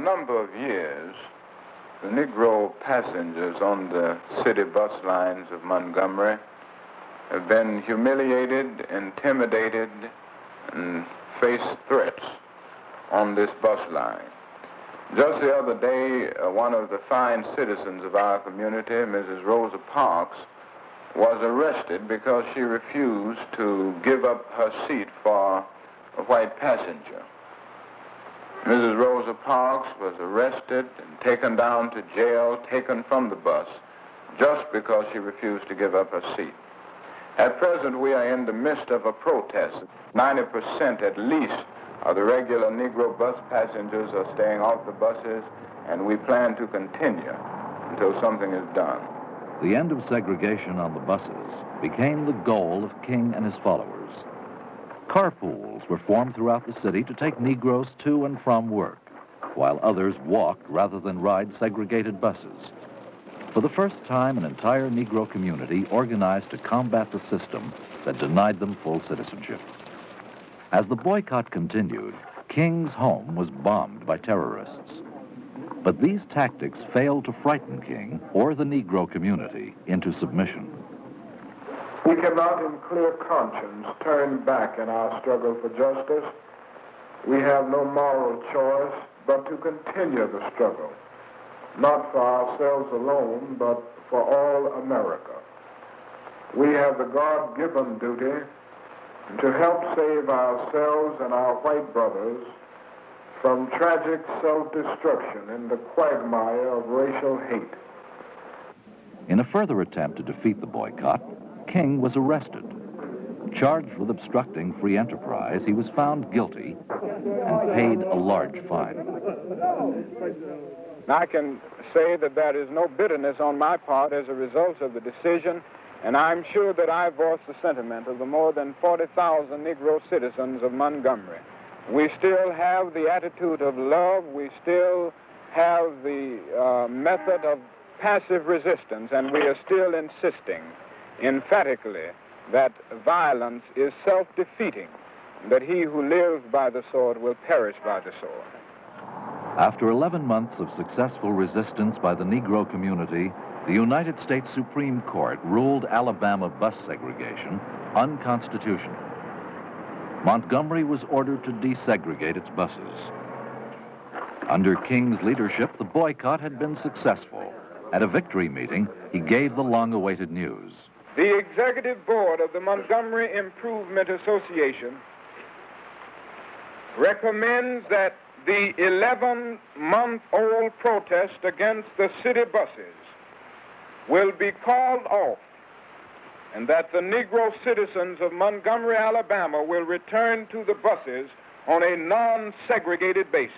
number of years, the Negro passengers on the city bus lines of Montgomery have been humiliated, intimidated, and faced threats on this bus line. Just the other day, one of the fine citizens of our community, Mrs. Rosa Parks, was arrested because she refused to give up her seat for a white passenger. Mrs. Rosa Parks was arrested and taken down to jail, taken from the bus, just because she refused to give up her seat. At present, we are in the midst of a protest. 90% at least of the regular Negro bus passengers are staying off the buses, and we plan to continue until something is done. The end of segregation on the buses became the goal of King and his followers. Carpools were formed throughout the city to take Negroes to and from work, while others walked rather than ride segregated buses. For the first time, an entire Negro community organized to combat the system that denied them full citizenship. As the boycott continued, King's home was bombed by terrorists. But these tactics failed to frighten King or the Negro community into submission. We cannot in clear conscience turn back in our struggle for justice. We have no moral choice but to continue the struggle, not for ourselves alone, but for all America. We have the God-given duty to help save ourselves and our white brothers from tragic self-destruction in the quagmire of racial hate. In a further attempt to defeat the boycott, King was arrested. Charged with obstructing free enterprise, he was found guilty and paid a large fine. I can say that there is no bitterness on my part as a result of the decision, and I'm sure that I voice the sentiment of the more than 40,000 Negro citizens of Montgomery. We still have the attitude of love. We still have the method of passive resistance, and we are still insisting emphatically that violence is self-defeating, that he who lives by the sword will perish by the sword. After 11 months of successful resistance by the Negro community, the United States Supreme Court ruled Alabama bus segregation unconstitutional. Montgomery was ordered to desegregate its buses. Under King's leadership, the boycott had been successful. At a victory meeting, he gave the long-awaited news. The executive board of the Montgomery Improvement Association recommends that the 11-month-old protest against the city buses will be called off, and that the Negro citizens of Montgomery, Alabama will return to the buses on a non-segregated basis.